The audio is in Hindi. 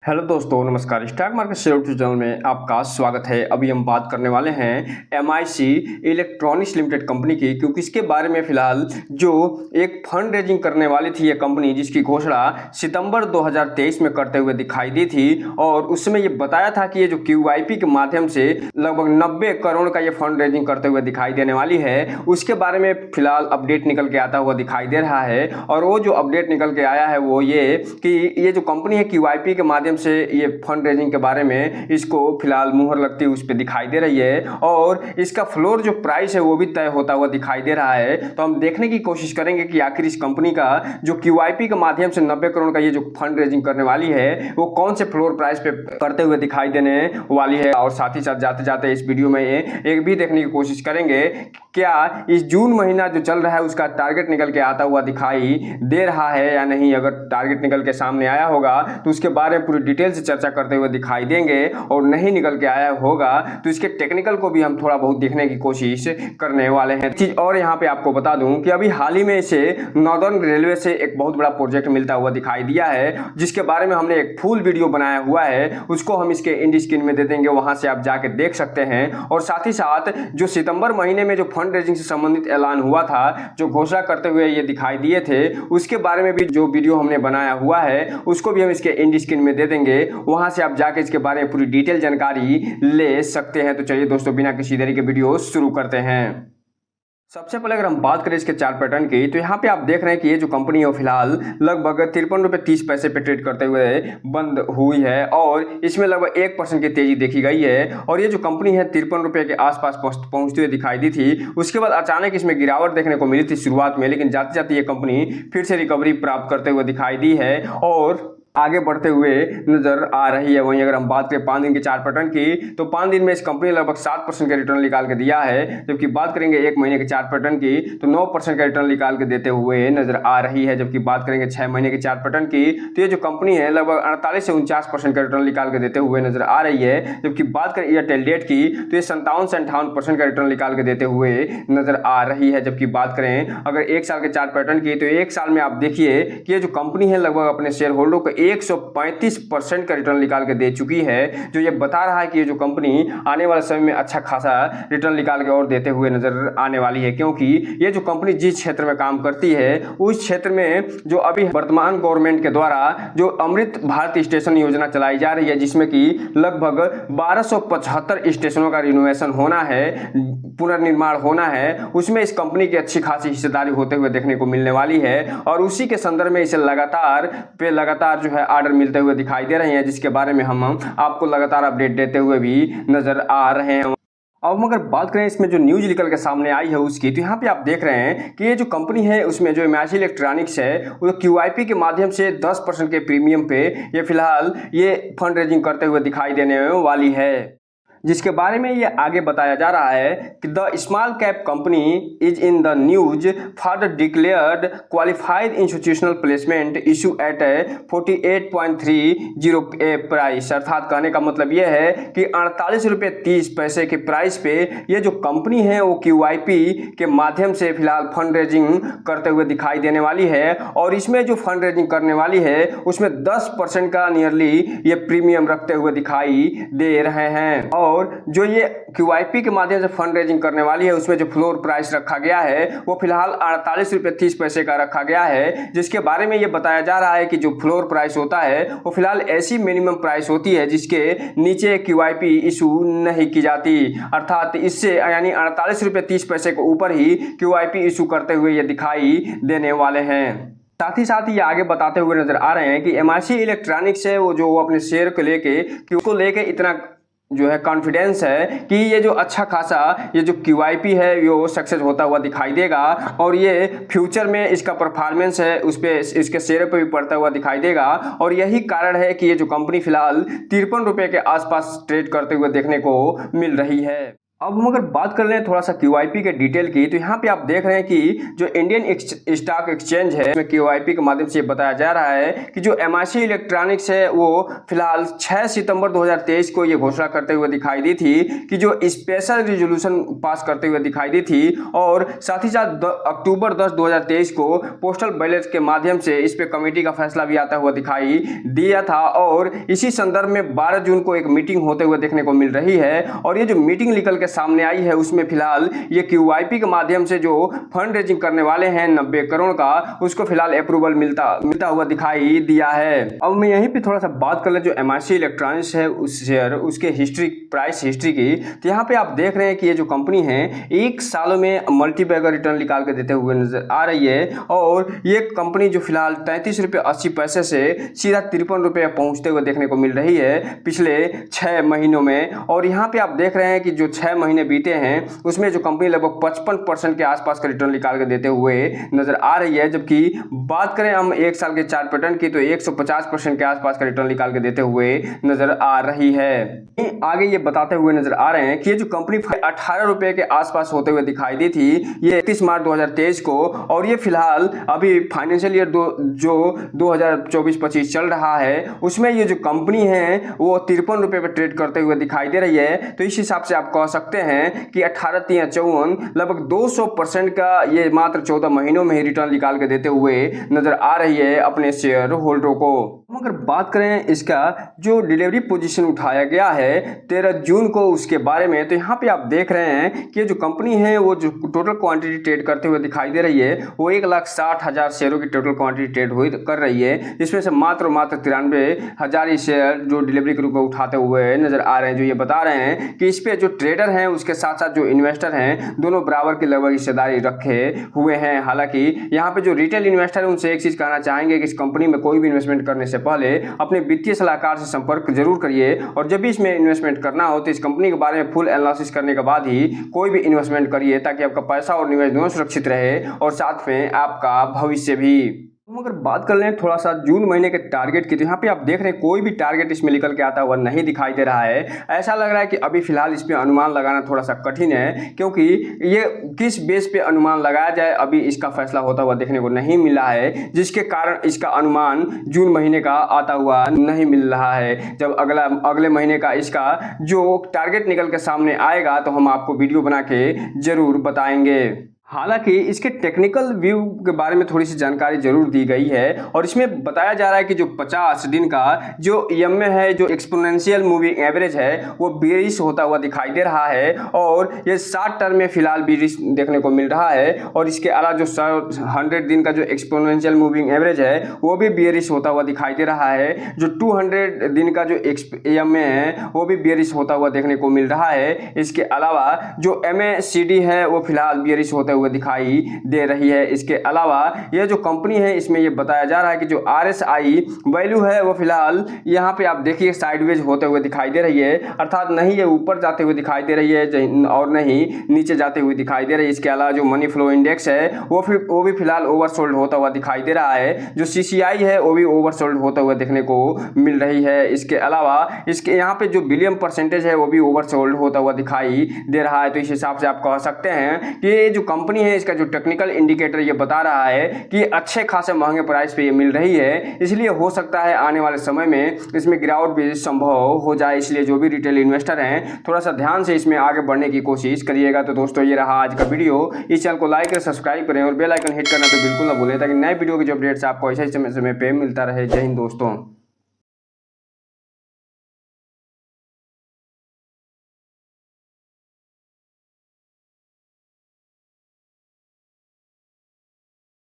हेलो दोस्तों, नमस्कार। Stock market share YouTube channel में आपका स्वागत है। अभी हम बात करने वाले हैं MIC इलेक्ट्रॉनिक्स लिमिटेड कंपनी की, क्योंकि इसके बारे में फिलहाल जो एक फंड रेजिंग करने वाली थी ये कंपनी, जिसकी घोषणा सितंबर 2023 में करते हुए दिखाई दी थी। और उस समय ये बताया था कि ये जो QIP के माध्यम से लगभग 90 करोड़ का ये फंड रेजिंग करते हुए दिखाई देने वाली है। उसके बारे में फिलहाल अपडेट निकल के आता हुआ दिखाई दे रहा है। और वो जो अपडेट निकल के आया है वो ये कि ये जो कंपनी है QIP के माध्यम से ये फंड रेजिंग के बारे में इसको फिलहाल मुहर लगती हुई उस पर दिखाई दे रही है। और इसका फ्लोर जो प्राइस है वो भी तय होता हुआ दिखाई दे रहा है। तो हम देखने की कोशिश करेंगे कि आखिर इस कंपनी का जो QIP के माध्यम से 90 करोड़ का ये जो फंड रेजिंग करने वाली है वो कौन से फ्लोर प्राइस पे करते हुए दिखाई देने वाली है। और साथ ही साथ जाते जाते इस वीडियो में एक भी देखने की कोशिश करेंगे क्या इस जून महीना जो चल रहा है उसका टारगेट निकल के आता हुआ दिखाई दे रहा है या नहीं। अगर टारगेट निकल के सामने आया होगा तो उसके बारे में पूरी डिटेल से चर्चा करते हुए दिखाई देंगे, और नहीं निकल के आया होगा तो इसके टेक्निकल को भी हम थोड़ा बहुत देखने की कोशिश करने वाले हैं। चीज और यहाँ पे आपको बता दूं कि अभी हाल ही में इसे नॉर्दर्न रेलवे से एक बहुत बड़ा प्रोजेक्ट मिलता हुआ दिखाई दिया है, जिसके बारे में हमने एक फुल वीडियो बनाया हुआ है। उसको हम इसके इंड स्क्रीन में दे देंगे, वहां से आप जाके देख सकते हैं। और साथ ही साथ जो सितंबर महीने में जो फंड रेजिंग से संबंधित ऐलान हुआ था, जो घोषणा करते हुए ये दिखाई दिए थे, उसके बारे में भी जो वीडियो हमने बनाया हुआ है उसको भी हम इसके इंड स्क्रीन में दे देंगे। वहां से आप जाके इसके बारे में पूरी डिटेल जानकारी ले सकते हैं। तो चलिए दोस्तों, बिना किसी देरी के वीडियो शुरू करते हैं। सबसे पहले अगर हम बात करें इसके चार्ट पैटर्न की, तो यहाँ पे आप देख रहे हैं कि ये जो कंपनी है फिलहाल लगभग 53 रुपये 30 पैसे पे ट्रेड करते हुए बंद हुई है। और इसमें लगभग 1% की तेजी देखी गई है। और ये जो कंपनी है 53 रुपये के आसपास पहुंचते हुए दिखाई दी थी। उसके बाद अचानक इसमें गिरावट देखने को मिली थी शुरुआत में, लेकिन जाते जाते ये कंपनी फिर से रिकवरी प्राप्त करते हुए दिखाई दी है और आगे बढ़ते हुए नजर आ रही है। वहीं अगर हम बात करें 5 दिन के चार्ट पैटर्न की, तो 5 दिन में इस कंपनी ने लगभग 7% का रिटर्न निकाल के दिया है। जबकि बात करेंगे 1 महीने के चार्ट पैटर्न की, तो 9% का रिटर्न निकाल के देते हुए नजर आ रही है। जबकि बात करेंगे 6 महीने के चार्ट पैटर्न की, तो ये जो कंपनी है लगभग 48 से 49% का रिटर्न निकाल के देते हुए नजर आ रही है। जबकि बात करें एयरटेल डेट की, तो ये 57 से 58% का रिटर्न निकाल के देते हुए नजर आ रही है। जबकि बात करें अगर 1 साल के चार्ट पैटर्न की, तो 1 साल में आप देखिए कि ये जो कंपनी है लगभग अपने शेयर होल्डर को 135% का रिटर्न निकाल के दे चुकी है, जो ये बता रहा है कि ये जो कंपनी आने वाले समय में अच्छा खासा रिटर्न निकाल के और देते हुए नजर आने वाली है। क्योंकि ये जो कंपनी जिस क्षेत्र में काम करती है उस क्षेत्र में जो अभी वर्तमान गवर्नमेंट के द्वारा जो अमृत भारत स्टेशन योजना चलाई जा रही है, जिसमें कि लगभग 1275 स्टेशनों का रिनोवेशन होना है, पुनर्निर्माण होना है, उसमें इस कंपनी की अच्छी खासी हिस्सेदारी होते हुए देखने को मिलने वाली है। और उसी के संदर्भ में इसे लगातार जो है ऑर्डर मिलते हुए दिखाई दे रहे हैं, जिसके बारे में हम आपको लगातार अपडेट देते हुए भी नजर आ रहे हैं। अब हम अगर बात करें इसमें जो न्यूज निकल के सामने आई है उसकी, तो यहाँ पे आप देख रहे हैं कि ये जो कंपनी है उसमें जो MIC इलेक्ट्रॉनिक्स है वो QIP के माध्यम से 10% के प्रीमियम पे ये फिलहाल ये फंड रेजिंग करते हुए दिखाई देने वाली है, जिसके बारे में ये आगे बताया जा रहा है कि the small cap company is in the news for the declared qualified institutional placement issue at 48.30 price. अर्थात कहने का मतलब ये है कि 48 रुपये 30 पैसे के प्राइस पे ये जो कंपनी है वो QIP के माध्यम से फिलहाल फंड रेजिंग करते हुए दिखाई देने वाली है। और इसमें जो फंड रेजिंग करने वाली है उसमें 10% का नियरली ये प्रीमियम रखते हुए दिखाई दे रहे हैं। और जो ये QIP के माध्यम से फंड रेजिंग करने वाली है उसमें जो फ्लोर प्राइस रखा गया है वो फिलहाल 48 रुपये 30 पैसे का रखा गया है, जिसके बारे में ये बताया जा रहा है कि जो फ्लोर प्राइस होता है वो फिलहाल ऐसी मिनिमम प्राइस होती है जिसके नीचे QIP इशू नहीं की जाती। अर्थात इससे यानी 48 रुपये 30 पैसे के ऊपर ही QIP इशू करते हुए ये दिखाई देने वाले हैं। साथ ही ये आगे बताते हुए नजर आ रहे हैं कि MIC इलेक्ट्रॉनिक्स है वो जो अपने शेयर को लेके कि उसको लेके इतना जो है कॉन्फिडेंस है कि ये जो अच्छा खासा ये जो QIP है वो सक्सेस होता हुआ दिखाई देगा। और ये फ्यूचर में इसका परफॉर्मेंस है उस पे इसके शेयर पे भी पड़ता हुआ दिखाई देगा। और यही कारण है कि ये जो कंपनी फिलहाल 53 रुपये के आसपास ट्रेड करते हुए देखने को मिल रही है। अब हम अगर बात कर लें थोड़ा सा QIP के डिटेल की, तो यहाँ पे आप देख रहे हैं कि जो इंडियन स्टॉक एक्सचेंज है उसमें QIP के माध्यम से बताया जा रहा है कि जो MIC इलेक्ट्रॉनिक्स है वो फिलहाल 6 सितंबर 2023 को ये घोषणा करते हुए दिखाई दी थी कि जो स्पेशल रिजोल्यूशन पास करते हुए दिखाई दी थी, और साथ ही साथ अक्टूबर 10 2023 को पोस्टल बैलेट के माध्यम से इस पे कमेटी का फैसला भी आता हुआ दिखाई दिया था। और इसी संदर्भ में 12 जून को एक मीटिंग होते हुए देखने को मिल रही है, और ये जो मीटिंग निकल के सामने आई है उसमें फिलहाल ये QIP के माध्यम से जो फंड रेजिंग करने वाले हैं 90 करोड़ का, उसको फिलहाल अप्रूवल मिलता हुआ दिखाई दिया है। अब मैं यहीं पे थोड़ा सा बात कर ले जो MIC इलेक्ट्रॉनिक्स है उस शेयर उसके प्राइस हिस्ट्री की, तो यहाँ पे आप देख रहे हैं कि ये जो कंपनी है 1 सालों में मल्टीबैगर रिटर्न निकाल के देते हुए नजर आ रही है, और ये कंपनी जो फिलहाल 33 रुपये 80 पैसे से सीधा 53 रुपये पहुंचते हुए देखने को मिल रही है पिछले 6 महीनों में। और यहाँ पे आप देख रहे हैं कि जो 6 महीने बीते हैं उसमें जो कंपनी लगभग 55% के आसपास का रिटर्न निकाल के देते हुए नजर आ रही है, जबकि बात करें हम 1 साल के चार्ट पैटर्न की तो 150% के आसपास का रिटर्न निकाल के देते हुए नजर आ रही है। आगे ये बताते हुए नजर आ रहे हैं कि ये जो कंपनी 18 रुपए के आसपास होते हुए दिखाई दी थी ये 31 मार्च 2023 को, और ये फिलहाल अभी फाइनेंशियल ईयर जो 2024-25 चल रहा है उसमें ये जो कंपनी है वो 53 रुपए पर ट्रेड करते हुए दिखाई दे रही है। तो इस हिसाब से आप कह सकते हैं कि 18-3-54 लगभग 200% का ये मात्र 14 महीनों में ही रिटर्न निकाल के देते हुए नजर आ रही है अपने शेयर होल्डरों को। हम अगर बात करें इसका जो डिलीवरी पोजीशन उठाया गया है 13 जून को उसके बारे में, तो यहाँ पे आप देख रहे हैं कि जो कंपनी है वो जो टोटल क्वांटिटी ट्रेड करते हुए दिखाई दे रही है वो 1,60,000 शेयरों की टोटल क्वांटिटी ट्रेड हुई कर रही है, जिसमें से मात्र 93,000 शेयर जो डिलीवरी के रूप में उठाते हुए नजर आ रहे हैं। जो ये बता रहे हैं कि इस पे जो ट्रेडर हैं उसके साथ साथ जो इन्वेस्टर हैं दोनों बराबर की लगभग हिस्सेदारी रखे हुए हैं। हालांकि यहाँ पे जो रिटेल इन्वेस्टर है उनसे एक चीज कहना चाहेंगे कि इस कंपनी में कोई भी इन्वेस्टमेंट करने से पहले अपने वित्तीय सलाहकार से संपर्क जरूर करिए, और जब भी इसमें इन्वेस्टमेंट करना हो तो इस कंपनी के बारे में फुल एनालिसिस करने के बाद ही कोई भी इन्वेस्टमेंट करिए, ताकि आपका पैसा और निवेश दोनों सुरक्षित रहे और साथ में आपका भविष्य भी। हम अगर बात कर लें थोड़ा सा जून महीने के टारगेट की, तो यहाँ पे आप देख रहे हैं कोई भी टारगेट इसमें निकल के आता हुआ नहीं दिखाई दे रहा है। ऐसा लग रहा है कि अभी फिलहाल इस पे अनुमान लगाना थोड़ा सा कठिन है, क्योंकि ये किस बेस पे अनुमान लगाया जाए अभी इसका फैसला होता हुआ देखने को नहीं मिला है, जिसके कारण इसका अनुमान जून महीने का आता हुआ नहीं मिल रहा है। जब अगले महीने का इसका जो टारगेट निकल के सामने आएगा तो हम आपको वीडियो बना के जरूर बताएंगे। हालांकि इसके टेक्निकल व्यू के बारे में थोड़ी सी जानकारी जरूर दी गई है, और इसमें बताया जा रहा है कि जो 50 दिन का जो EMA है, जो एक्सपोनेंशियल मूविंग एवरेज है, वो बेरिश होता हुआ दिखाई दे रहा है, और ये 60 टर्म में फिलहाल बेरिश देखने को मिल रहा है। और इसके अलावा जो 100 दिन का जो एक्सपोनेंशियल मूविंग एवरेज है वो भी बेरिश होता हुआ दिखाई दे रहा है। जो 200 दिन का जो EMA है वो भी बेरिश होता हुआ देखने को मिल रहा है। इसके अलावा जो MACD है वो फिलहाल बेरिश होता हुए दिखाई दे रही है। इसके अलावा ये जो कंपनी है इसमें ये बताया जा रहा है कि जो RSI वैल्यू है वो फिलहाल यहाँ पे आप देखिए साइडवेज होते हुए दिखाई दे रही है, अर्थात नहीं ये ऊपर जाते हुए दिखाई दे रही है और नहीं नीचे जाते हुए दिखाई दे रही है। इसके अलावा जो मनी फ्लो इंडेक्स है वो भी फिलहाल ओवरसोल्ड होता हुआ दिखाई दे रहा है। जो CCI है वो भी ओवरसोल्ड होता हुआ देखने को मिल रही है। इसके अलावा इसके यहाँ पे जो बिलियन परसेंटेज है वो भी ओवरसोल्ड होता हुआ दिखाई दे रहा है। तो इस हिसाब से आप कह सकते हैं कि ये जो कंपनी है इसका जो टेक्निकल इंडिकेटर ये बता रहा है कि अच्छे खासे महंगे प्राइस पे ये मिल रही है, इसलिए हो सकता है आने वाले समय में इसमें गिरावट भी संभव हो जाए। इसलिए जो भी रिटेल इन्वेस्टर हैं थोड़ा सा ध्यान से इसमें आगे बढ़ने की कोशिश करिएगा। तो दोस्तों ये रहा आज का वीडियो। इस चैनल को लाइक और सब्सक्राइब करें और बेल आइकन हिट करना तो बिल्कुल ना भूलें, ताकि नए वीडियो की जो अपडेट्स आपको ऐसे समय पे मिलता रहे। जय हिंद दोस्तों।